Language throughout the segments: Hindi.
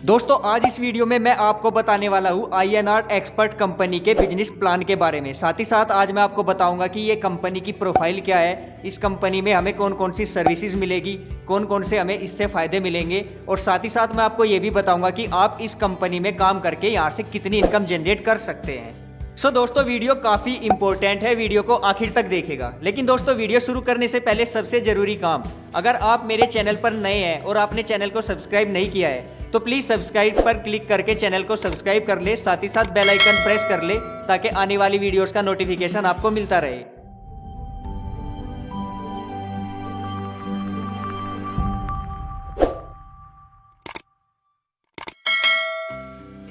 दोस्तों आज इस वीडियो में मैं आपको बताने वाला हूँ INR एक्सपर्ट कंपनी के बिजनेस प्लान के बारे में। साथ ही साथ आज मैं आपको बताऊंगा कि ये कंपनी की प्रोफाइल क्या है, इस कंपनी में हमें कौन कौन सी सर्विसेज मिलेगी, कौन कौन से हमें इससे फायदे मिलेंगे, और साथ ही साथ मैं आपको ये भी बताऊंगा कि आप इस कंपनी में काम करके यहाँ से कितनी इनकम जनरेट कर सकते हैं। दोस्तों वीडियो काफी इंपॉर्टेंट है, वीडियो को आखिर तक देखेगा। लेकिन दोस्तों वीडियो शुरू करने से पहले सबसे जरूरी काम, अगर आप मेरे चैनल पर नए हैं और आपने चैनल को सब्सक्राइब नहीं किया है तो प्लीज सब्सक्राइब पर क्लिक करके चैनल को सब्सक्राइब कर ले, साथ ही साथ बेल आइकन प्रेस कर ले ताकि आने वाली वीडियोस का नोटिफिकेशन आपको मिलता रहे।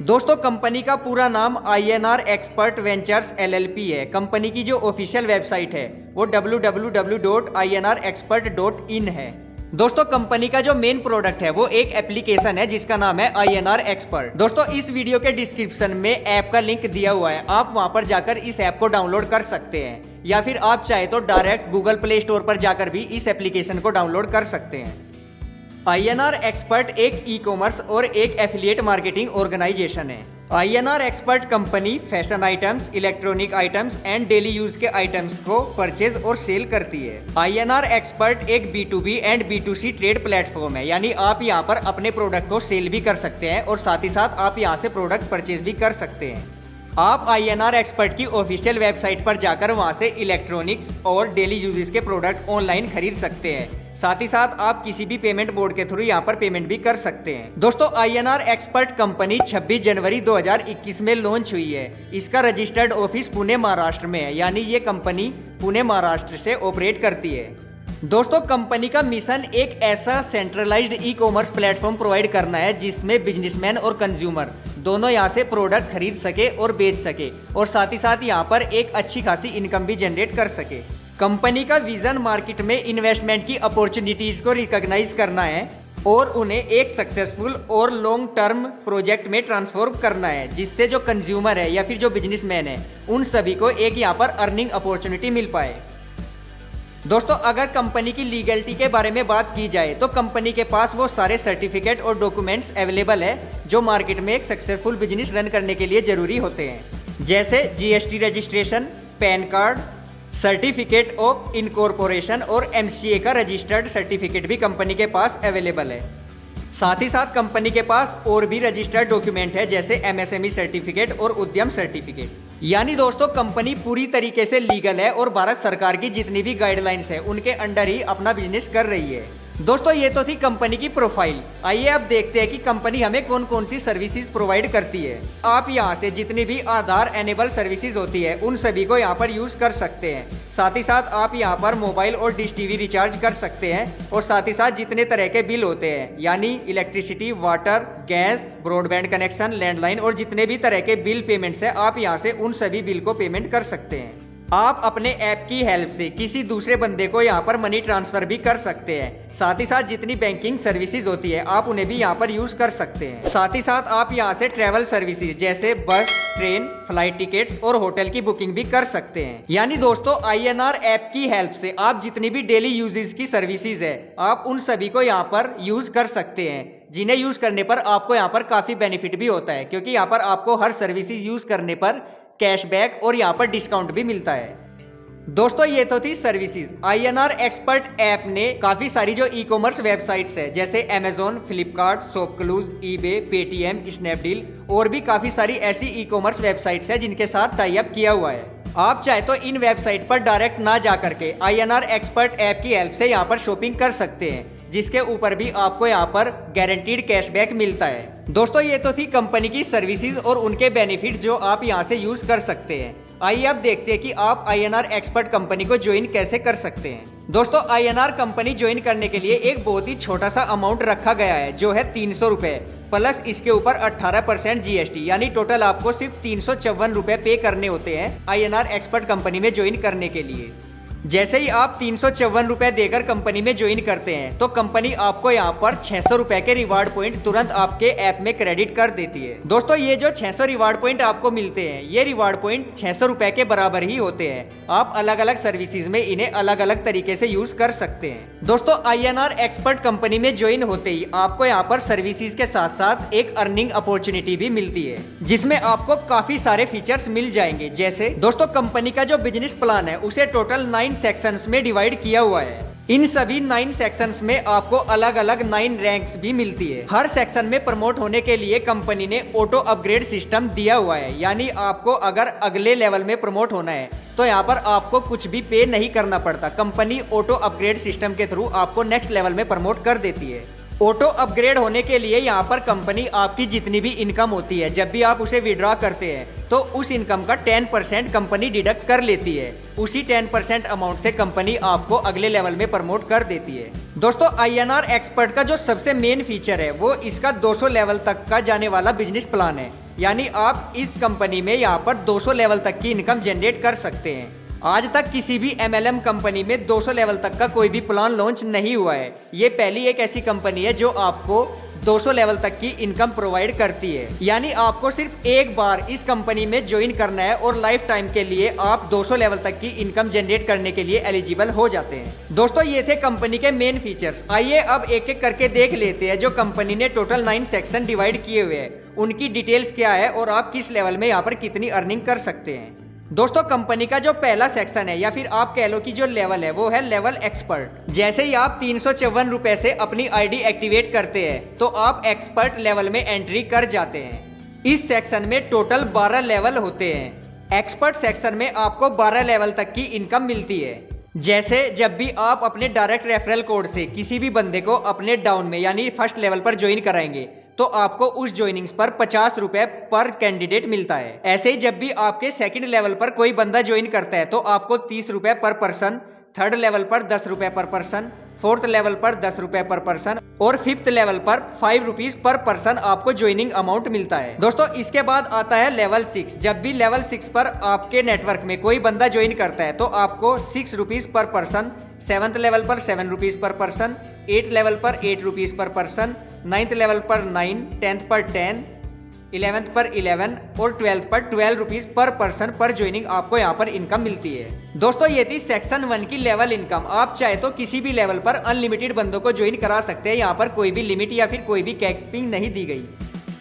दोस्तों कंपनी का पूरा नाम INR एक्सपर्ट वेंचर्स LLP है। कंपनी की जो ऑफिशियल वेबसाइट है वो www.inrexpert.in है। दोस्तों कंपनी का जो मेन प्रोडक्ट है वो एक एप्लीकेशन है जिसका नाम है INR एक्सपर्ट। दोस्तों इस वीडियो के डिस्क्रिप्शन में ऐप का लिंक दिया हुआ है, आप वहां पर जाकर इस ऐप को डाउनलोड कर सकते हैं, या फिर आप चाहे तो डायरेक्ट गूगल प्ले स्टोर पर जाकर भी इस एप्लीकेशन को डाउनलोड कर सकते हैं। INR एक्सपर्ट एक ई कॉमर्स और एक एफिलिएट मार्केटिंग ऑर्गेनाइजेशन है। INR expert company fashion items, electronic items and daily use के आइटम्स को परचेज और सेल करती है। INR एक्सपर्ट एक B2B and B2C trade platform है, यानी आप यहां पर अपने प्रोडक्ट को सेल भी कर सकते हैं और साथ ही साथ आप यहां से प्रोडक्ट परचेज भी कर सकते हैं। आप INR एक्सपर्ट की ऑफिशियल वेबसाइट पर जाकर वहां से इलेक्ट्रॉनिक्स और डेली यूजेस के प्रोडक्ट ऑनलाइन खरीद सकते हैं। साथ ही साथ आप किसी भी पेमेंट बोर्ड के थ्रू यहां पर पेमेंट भी कर सकते हैं। दोस्तों INR एक्सपर्ट कंपनी 26 जनवरी 2021 में लॉन्च हुई है। इसका रजिस्टर्ड ऑफिस पुणे महाराष्ट्र में है, यानी ये कंपनी पुणे महाराष्ट्र से ऑपरेट करती है। दोस्तों कंपनी का मिशन एक ऐसा centralised e commerce platform provide करना है जिसमें बिजनेसमैन और कंज्यूमर दोनों यहां से प्रोडक्ट खरीद सके और बेच सके, और साथ ही साथ यहां पर एक अच्छी खासी इनकम भी जनरेट कर सके। कंपनी का विजन मार्केट में इन्वेस्टमेंट की अपॉर्चुनिटीज को रिकॉग्नाइज करना है और उन्हें एक सक्सेसफुल और लॉन्ग टर्म प्रोजेक्ट में ट्रांसफॉर्म करना है, जिससे जो कंज्यूमर है या फिर जो बिजनेसमैन है उन सभी को एक यहाँ पर अर्निंग अपॉर्चुनिटी मिल पाए। दोस्तों अगर कंपनी की लीगलिटी के बारे में बात की जाए तो कंपनी के पास वो सारे सर्टिफिकेट और डॉक्यूमेंट्स अवेलेबल है जो मार्केट में एक सक्सेसफुल बिजनेस रन करने के लिए जरूरी होते हैं, जैसे GST registration, pan card, certificate of incorporation और MCA का रजिस्टर्ड सर्टिफिकेट भी कंपनी के पास अवेलेबल है। साथ ही साथ कंपनी के पास और भी रजिस्टर्ड डॉक्यूमेंट है जैसे MSME सर्टिफिकेट और उद्यम सर्टिफिकेट। यानी दोस्तों कंपनी पूरी तरीके से लीगल है और भारत सरकार की जितनी भी गाइडलाइंस है उनके अंडर ही अपना बिजनेस कर रही है। दोस्तों ये तो थी कंपनी की प्रोफाइल। आइए अब देखते हैं कि कंपनी हमें कौन कौन सी सर्विसेज प्रोवाइड करती है। आप यहां से जितनी भी आधार एनेबल सर्विसेज होती है उन सभी को यहां पर यूज कर सकते हैं। साथ ही साथ आप यहां पर मोबाइल और डिश टीवी रिचार्ज कर सकते हैं, और साथ ही साथ जितने तरह के बिल होते हैं यानी electricity, water, gas, broadband connection, landline और जितने भी तरह के बिल पेमेंट्स है आप यहां से उन सभी बिल को पेमेंट कर सकते हैं। आप अपने ऐप की हेल्प से किसी दूसरे बंदे को यहाँ पर मनी ट्रांसफर भी कर सकते हैं। साथ ही साथ जितनी बैंकिंग सर्विसेज होती है आप उन्हें भी यहाँ पर यूज कर सकते हैं। साथ ही साथ आप यहाँ से ट्रैवल सर्विसेज जैसे बस, ट्रेन, फ्लाइट टिकट्स और होटल की बुकिंग भी कर सकते हैं। यानी दोस्तों INR ऐप की हेल्प से आप जितनी भी डेली यूजेस की सर्विसेज है आप उन सभी को यहाँ पर यूज कर सकते हैं, जिन्हें यूज करने पर आपको यहाँ पर काफी बेनिफिट भी होता है, क्योंकि यहाँ पर आपको हर सर्विसेज यूज करने पर कैशबैक और यहाँ पर डिस्काउंट भी मिलता है। दोस्तों ये तो थी सर्विसेज। INR एक्सपर्ट ऐप ने काफी सारी जो ई कॉमर्स वेबसाइट्स है जैसे Amazon, Flipkart, ShopClues, eBay, Paytm, Snapdeal और भी काफी सारी ऐसी ई कॉमर्स वेबसाइट्स है जिनके साथ टाई अप किया हुआ है। आप चाहे तो इन वेबसाइट पर डायरेक्ट ना जा करके INR एक्सपर्ट ऐप की हेल्प से यहाँ पर शॉपिंग कर सकते हैं, जिसके ऊपर भी आपको यहाँ पर गारंटीड कैशबैक मिलता है। दोस्तों ये तो थी कंपनी की सर्विसेज और उनके बेनिफिट जो आप यहाँ से यूज कर सकते हैं। आइए अब देखते हैं कि आप INR एक्सपर्ट कंपनी को ज्वाइन कैसे कर सकते हैं। दोस्तों INR कंपनी ज्वाइन करने के लिए एक बहुत ही छोटा सा अमाउंट रखा गया है जो है 300 रुपए, प्लस इसके ऊपर 18% GST, यानी टोटल आपको सिर्फ 354 रुपए पे करने होते हैं INR एक्सपर्ट कंपनी में ज्वाइन करने के लिए। जैसे ही आप 354 रुपए देकर कंपनी में ज्वाइन करते हैं तो कंपनी आपको यहाँ पर 600 रुपए के रिवार्ड पॉइंट तुरंत आपके ऐप में क्रेडिट कर देती है। दोस्तों ये जो 600 रिवार्ड पॉइंट आपको मिलते हैं, ये रिवार्ड पॉइंट 600 रुपए के बराबर ही होते हैं। आप अलग अलग सर्विसेज में इन्हें अलग अलग तरीके से यूज कर सकते हैं। दोस्तों INR एक्सपर्ट कंपनी में ज्वाइन होते ही आपको यहाँ पर सर्विसेज के साथ साथ एक अर्निंग अपॉर्चुनिटी भी मिलती है, जिसमें आपको काफी सारे फीचर्स मिल जाएंगे। जैसे दोस्तों कंपनी का जो बिजनेस प्लान है उसे टोटल 9 सेक्शंस में डिवाइड किया हुआ है। इन सभी 9 सेक्शंस में आपको अलग अलग 9 रैंक्स भी मिलती है। हर सेक्शन में प्रमोट होने के लिए कंपनी ने ऑटो अपग्रेड सिस्टम दिया हुआ है, यानी आपको अगर अगले लेवल में प्रमोट होना है तो यहाँ पर आपको कुछ भी पे नहीं करना पड़ता। कंपनी ऑटो अपग्रेड सिस्टम के थ्रू आपको नेक्स्ट लेवल में प्रमोट कर देती है। ऑटो अपग्रेड होने के लिए यहाँ पर कंपनी आपकी जितनी भी इनकम होती है, जब भी आप उसे विड्रॉ करते हैं तो उस इनकम का 10% कंपनी डिडक्ट कर लेती है। उसी 10% अमाउंट से कंपनी आपको अगले लेवल में प्रमोट कर देती है। दोस्तों INR एक्सपर्ट का जो सबसे मेन फीचर है वो इसका 200 लेवल तक का जाने वाला बिजनेस प्लान है, यानी आप इस कंपनी में यहाँ पर 200 लेवल तक की इनकम जनरेट कर सकते हैं। आज तक किसी भी MLM कंपनी में 200 लेवल तक का कोई भी प्लान लॉन्च नहीं हुआ है। ये पहली एक ऐसी कंपनी है जो आपको 200 लेवल तक की इनकम प्रोवाइड करती है, यानी आपको सिर्फ एक बार इस कंपनी में ज्वाइन करना है और लाइफ टाइम के लिए आप 200 लेवल तक की इनकम जनरेट करने के लिए एलिजिबल हो जाते हैं। दोस्तों ये थे कंपनी के मेन फीचर्स। आइए अब एक एक करके देख लेते हैं जो कंपनी ने टोटल 9 सेक्शन डिवाइड किए हुए हैं, उनकी डिटेल्स क्या है और आप किस लेवल में यहाँ पर कितनी अर्निंग कर सकते हैं। दोस्तों कंपनी का जो पहला सेक्शन है या फिर आप कह लो कि जो लेवल है वो है लेवल एक्सपर्ट। जैसे ही आप 354 रुपए से अपनी आईडी एक्टिवेट करते हैं तो आप एक्सपर्ट लेवल में एंट्री कर जाते हैं। इस सेक्शन में टोटल 12 लेवल होते हैं। एक्सपर्ट सेक्शन में आपको 12 लेवल तक की इनकम मिलती है। जैसे जब भी आप अपने डायरेक्ट रेफरल कोड से किसी भी बंदे को अपने डाउन में यानी फर्स्ट लेवल पर ज्वाइन कराएंगे तो आपको उस ज्वाइनिंग्स पर 50 रुपए पर कैंडिडेट मिलता है। ऐसे ही जब भी आपके सेकंड लेवल पर कोई बंदा ज्वाइन करता है तो आपको 30 रुपए पर पर्सन, थर्ड लेवल पर 10 रुपए पर पर्सन, फोर्थ लेवल पर 10 रुपए पर पर्सन और फिफ्थ लेवल पर 5 रुपीज पर पर्सन आपको ज्वाइनिंग अमाउंट मिलता है। दोस्तों इसके बाद आता है लेवल 6। जब भी लेवल 6 पर आपके नेटवर्क में कोई बंदा ज्वाइन करता है तो आपको 6 rupees per person, 7th level पर 7 rupees per person, 8th level पर 8 rupees per person, 9th level पर 9, 10th पर 10, 11th पर 11 और 12th पर 12 रुपीज पर पर्सन पर ज्वाइनिंग आपको यहाँ पर इनकम मिलती है। दोस्तों ये थी सेक्शन 1 की लेवल इनकम। आप चाहे तो किसी भी लेवल पर अनलिमिटेड बंदों को ज्वाइन करा सकते हैं। यहाँ पर कोई भी लिमिट या फिर कोई भी कैपिंग नहीं दी गई।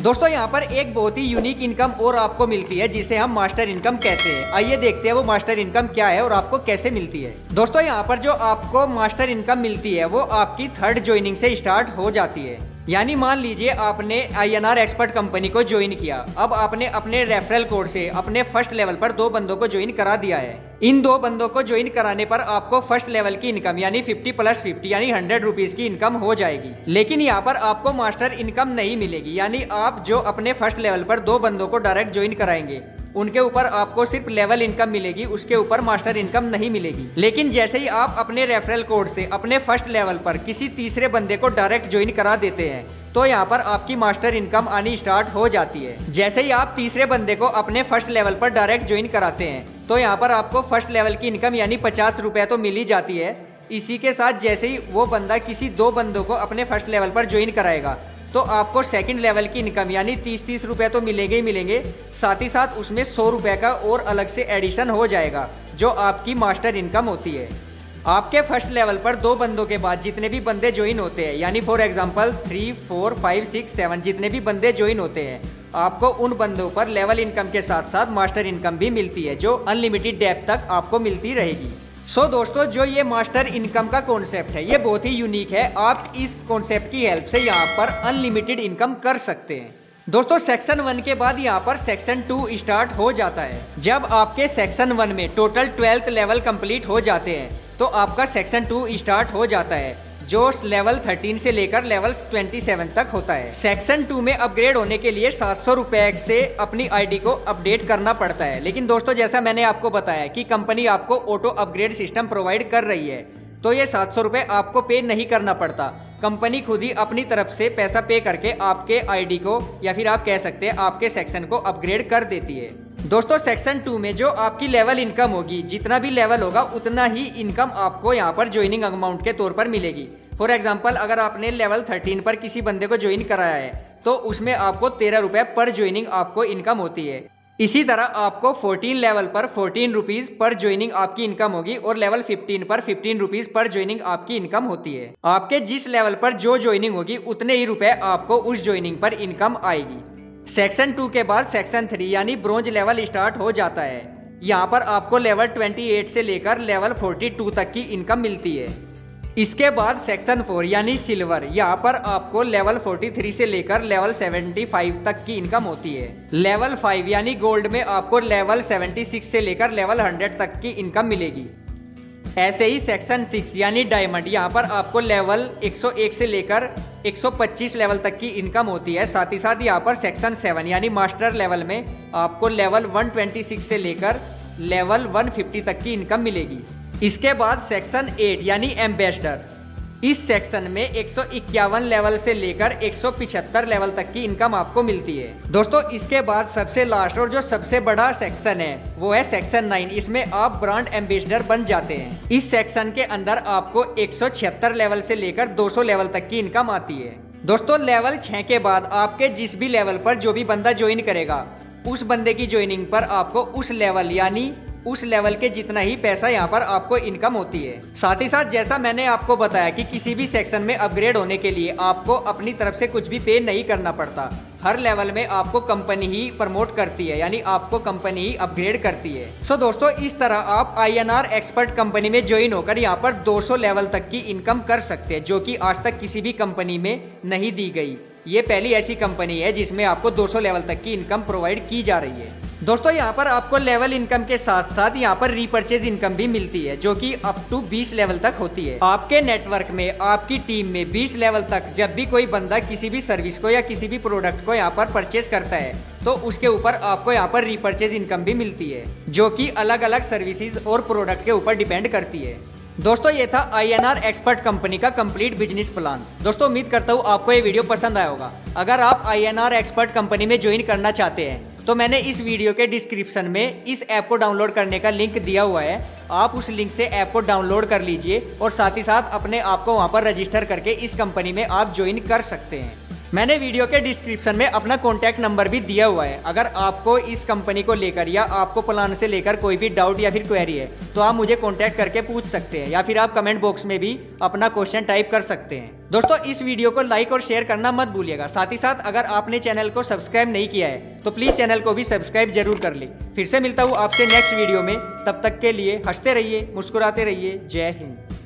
दोस्तों यहाँ पर एक बहुत ही यूनिक इनकम और आपको मिलती है जिसे हम मास्टर इनकम कहते हैं। आइए देखते हैं वो मास्टर इनकम क्या है और आपको कैसे मिलती है। दोस्तों यहाँ पर जो आपको मास्टर इनकम मिलती है वो आपकी थर्ड ज्वाइनिंग से स्टार्ट हो जाती है। यानी मान लीजिए आपने INR एक्सपर्ट कंपनी को ज्वाइन किया, अब आपने अपने रेफरल कोड से अपने फर्स्ट लेवल पर 2 बंदों को ज्वाइन करा दिया है। इन 2 बंदों को ज्वाइन कराने पर आपको फर्स्ट लेवल की इनकम यानी 50 + 50 यानी 100 रुपीज की इनकम हो जाएगी। लेकिन यहाँ पर आपको मास्टर इनकम नहीं मिलेगी, यानी आप जो अपने फर्स्ट लेवल पर 2 बंदों को डायरेक्ट ज्वाइन कराएंगे उनके ऊपर आपको सिर्फ लेवल इनकम मिलेगी, उसके ऊपर मास्टर इनकम नहीं मिलेगी। लेकिन जैसे ही आप अपने रेफरल कोड से अपने फर्स्ट लेवल पर किसी तीसरे बंदे को डायरेक्ट ज्वाइन करा देते हैं तो यहाँ पर आपकी मास्टर इनकम आनी स्टार्ट हो जाती है। जैसे ही आप तीसरे बंदे को अपने फर्स्ट लेवल पर डायरेक्ट ज्वाइन कराते हैं तो यहाँ पर आपको फर्स्ट लेवल की इनकम यानी 50 रुपए तो मिल ही जाती है। इसी के साथ जैसे ही वो बंदा किसी 2 बंदों को अपने फर्स्ट लेवल पर ज्वाइन कराएगा तो आपको सेकंड लेवल की इनकम यानी 30 रुपए तो मिलेंगे ही मिलेंगे, साथ ही साथ उसमें 100 रुपए का और अलग से एडिशन हो जाएगा जो आपकी मास्टर इनकम होती है। आपके फर्स्ट लेवल पर 2 बंदों के बाद जितने भी बंदे ज्वाइन होते हैं यानी फॉर एग्जांपल 3, 4, 5, 6, 7 जितने भी बंदे ज्वाइन होते हैं आपको उन बंदों पर लेवल इनकम के साथ साथ मास्टर इनकम भी मिलती है जो अनलिमिटेड डेप्थ तक आपको मिलती रहेगी। सो दोस्तों जो ये मास्टर इनकम का कॉन्सेप्ट है ये बहुत ही यूनिक है। आप इस कॉन्सेप्ट की हेल्प से यहाँ पर अनलिमिटेड इनकम कर सकते हैं। दोस्तों सेक्शन 1 के बाद यहाँ पर सेक्शन 2 स्टार्ट हो जाता है। जब आपके सेक्शन 1 में टोटल 12th लेवल कंप्लीट हो जाते हैं तो आपका सेक्शन 2 स्टार्ट हो जाता है जो लेवल 13 से लेकर लेवल 27 तक होता है। सेक्शन 2 में अपग्रेड होने के लिए 700 रुपए से अपनी आईडी को अपडेट करना पड़ता है। लेकिन दोस्तों जैसा मैंने आपको बताया कि कंपनी आपको ऑटो अपग्रेड सिस्टम प्रोवाइड कर रही है तो ये 700 रुपए आपको पे नहीं करना पड़ता। कंपनी खुद ही अपनी तरफ से पैसा पे करके आपके आईडी को या फिर आप कह सकते हैं आपके सेक्शन को अपग्रेड कर देती है। दोस्तों सेक्शन 2 में जो आपकी लेवल इनकम होगी, जितना भी लेवल होगा उतना ही इनकम आपको यहाँ पर ज्वाइनिंग अमाउंट के तौर पर मिलेगी। फॉर एग्जाम्पल अगर आपने लेवल 13 पर किसी बंदे को ज्वाइन कराया है तो उसमें आपको 13 रुपए पर ज्वाइनिंग आपको इनकम होती है। इसी तरह आपको 14 लेवल पर 14 रुपीज पर ज्वाइनिंग आपकी इनकम होगी और लेवल 15 पर 15 रुपीज पर ज्वाइनिंग आपकी इनकम होती है। आपके जिस लेवल पर जो ज्वाइनिंग होगी उतने ही रुपए आपको उस ज्वाइनिंग पर इनकम आएगी। सेक्शन 2 के बाद सेक्शन 3 यानी ब्रोंज लेवल स्टार्ट हो जाता है। यहाँ पर आपको लेवल 28 से लेकर लेवल 42 तक की इनकम मिलती है। इसके बाद सेक्शन 4 यानी सिल्वर, यहाँ पर आपको लेवल 43 से लेकर लेवल 75 तक की इनकम होती है। लेवल 5 यानी गोल्ड में आपको लेवल 76 से लेकर लेवल 100 तक की इनकम मिलेगी। ऐसे ही सेक्शन 6 यानी डायमंड, यहाँ पर आपको लेवल 101 से लेकर 125 लेवल तक की इनकम होती है। साथ ही साथ यहाँ पर सेक्शन 7 यानी मास्टर लेवल में आपको लेवल 126 से लेकर लेवल 150 तक की इनकम मिलेगी। इसके बाद सेक्शन 8 यानी एम्बेसडर, इस सेक्शन में 151 लेवल से लेकर 175 लेवल तक की इनकम आपको मिलती है। दोस्तों इसके बाद सबसे लास्ट और जो सबसे बड़ा सेक्शन है वो है सेक्शन 9। इसमें आप ब्रांड एम्बेसडर बन जाते हैं। इस सेक्शन के अंदर आपको 176 लेवल से लेकर 200 लेवल तक की इनकम आती है। दोस्तों लेवल 6 के बाद आपके जिस भी लेवल पर जो भी बंदा ज्वाइन करेगा उस बंदे की ज्वाइनिंग पर आपको उस लेवल यानी उस लेवल के जितना ही पैसा यहाँ पर आपको इनकम होती है। साथ ही साथ जैसा मैंने आपको बताया कि किसी भी सेक्शन में अपग्रेड होने के लिए आपको अपनी तरफ से कुछ भी पे नहीं करना पड़ता। हर लेवल में आपको कंपनी ही प्रमोट करती है, यानी आपको कंपनी ही अपग्रेड करती है। सो दोस्तों इस तरह आप INR एक्सपर्ट कंपनी में ज्वाइन होकर यहाँ पर 200 लेवल तक की इनकम कर सकते हैं, जो कि आज तक किसी भी कंपनी में नहीं दी गई। ये पहली ऐसी कंपनी है जिसमें आपको 200 लेवल तक की इनकम प्रोवाइड की जा रही है। दोस्तों यहाँ पर आपको लेवल इनकम के साथ साथ यहाँ पर रीपर्चेज इनकम भी मिलती है, जो कि अप टू 20 लेवल तक होती है। आपके नेटवर्क में आपकी टीम में 20 लेवल तक जब भी कोई बंदा किसी भी सर्विस को या किसी भी प्रोडक्ट को यहाँ पर परचेज करता है तो उसके ऊपर आपको यहाँ पर रीपर्चेज इनकम भी मिलती है, जो कि अलग अलग सर्विसेज और प्रोडक्ट के ऊपर डिपेंड करती है। दोस्तों ये था INR एक्सपर्ट कंपनी का कंप्लीट बिजनेस प्लान। दोस्तों उम्मीद करता हूँ आपको ये वीडियो पसंद आया होगा। अगर आप INR एक्सपर्ट कंपनी में ज्वाइन करना चाहते हैं तो मैंने इस वीडियो के डिस्क्रिप्शन में इस ऐप को डाउनलोड करने का लिंक दिया हुआ है। आप उस लिंक से ऐप को डाउनलोड कर लीजिए और साथ ही साथ अपने आप को वहां पर रजिस्टर करके इस कंपनी में आप ज्वाइन कर सकते हैं। मैंने वीडियो के डिस्क्रिप्शन में अपना कॉन्टैक्ट नंबर भी दिया हुआ है। अगर आपको इस कंपनी को लेकर या आपको प्लान से लेकर कोई भी डाउट या फिर क्वेरी है तो आप मुझे कॉन्टैक्ट करके पूछ सकते हैं, या फिर आप कमेंट बॉक्स में भी अपना क्वेश्चन टाइप कर सकते हैं। दोस्तों इस वीडियो को लाइक और शेयर करना मत भूलिएगा। साथ ही साथ अगर आपने चैनल को सब्सक्राइब नहीं किया है तो प्लीज चैनल को भी सब्सक्राइब जरूर कर ले। फिर से मिलता हूँ आपसे नेक्स्ट वीडियो में, तब तक के लिए हंसते रहिए, मुस्कुराते रहिए। जय हिंद।